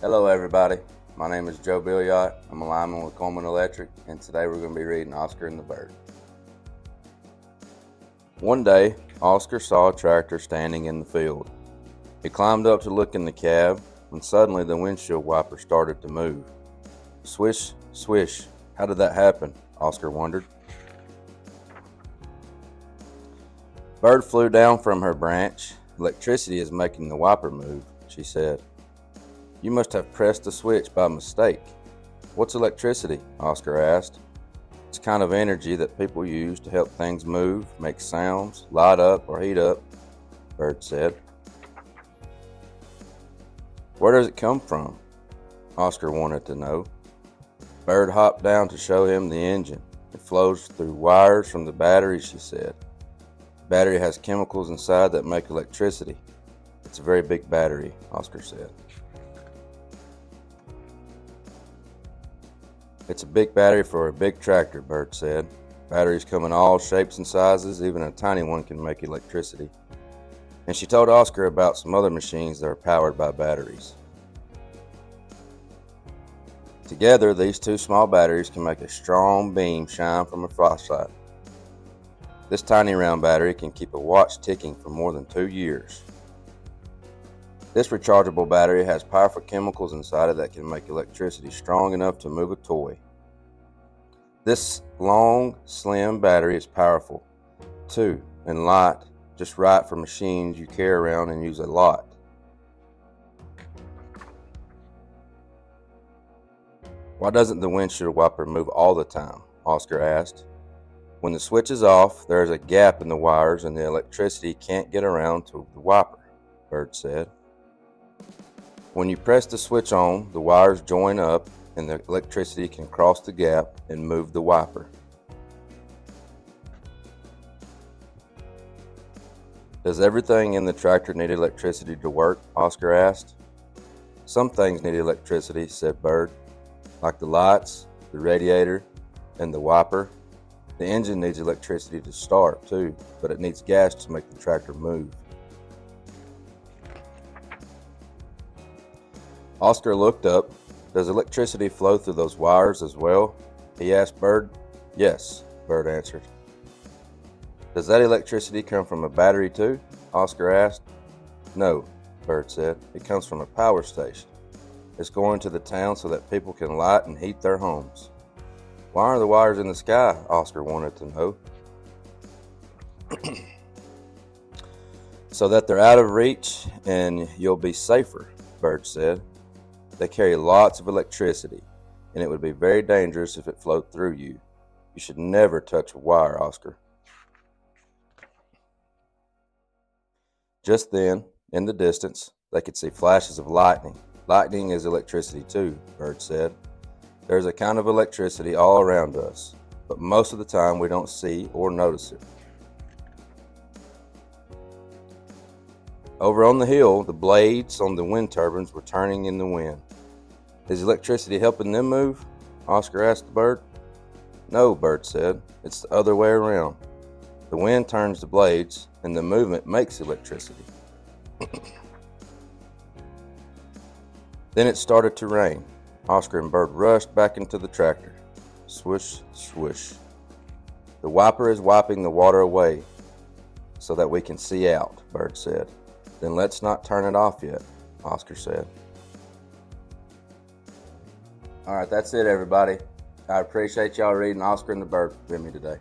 Hello everybody, my name is Joe Billiot. I'm a lineman with Coleman Electric, and today we're going to be reading Oscar and the Bird. One day, Oscar saw a tractor standing in the field. He climbed up to look in the cab, when suddenly the windshield wiper started to move. Swish, swish, how did that happen? Oscar wondered. Bird flew down from her branch. Electricity is making the wiper move, she said. You must have pressed the switch by mistake. What's electricity? Oscar asked. It's a kind of energy that people use to help things move, make sounds, light up, or heat up, Bird said. Where does it come from? Oscar wanted to know. Bird hopped down to show him the engine. It flows through wires from the battery, she said. The battery has chemicals inside that make electricity. It's a very big battery, Oscar said. It's a big battery for a big tractor, Bird said. Batteries come in all shapes and sizes, even a tiny one can make electricity. And she told Oscar about some other machines that are powered by batteries. Together, these two small batteries can make a strong beam shine from a flashlight. This tiny round battery can keep a watch ticking for more than 2 years. This rechargeable battery has powerful chemicals inside it that can make electricity strong enough to move a toy. This long, slim battery is powerful, too, and light, just right for machines you carry around and use a lot. Why doesn't the windshield wiper move all the time? Oscar asked. When the switch is off, there is a gap in the wires and the electricity can't get around to the wiper, Bird said. When you press the switch on, the wires join up and the electricity can cross the gap and move the wiper. Does everything in the tractor need electricity to work? Oscar asked. Some things need electricity, said Bird, like the lights, the radiator, and the wiper. The engine needs electricity to start too, but it needs gas to make the tractor move. Oscar looked up. Does electricity flow through those wires as well? He asked Bird. Yes, Bird answered. Does that electricity come from a battery too? Oscar asked. No, Bird said. It comes from a power station. It's going to the town so that people can light and heat their homes. Why are the wires in the sky? Oscar wanted to know. So that they're out of reach and you'll be safer, Bird said. They carry lots of electricity, and it would be very dangerous if it flowed through you. You should never touch a wire, Oscar. Just then, in the distance, they could see flashes of lightning. Lightning is electricity too, Bird said. There's a kind of electricity all around us, but most of the time we don't see or notice it. Over on the hill, the blades on the wind turbines were turning in the wind. Is electricity helping them move? Oscar asked the bird. No, Bird said. It's the other way around. The wind turns the blades, and the movement makes electricity. Then it started to rain. Oscar and Bird rushed back into the tractor. Swish, swish. The wiper is wiping the water away so that we can see out, Bird said. Then let's not turn it off yet, Oscar said. All right, that's it, everybody. I appreciate y'all reading Oscar and the Bird with me today.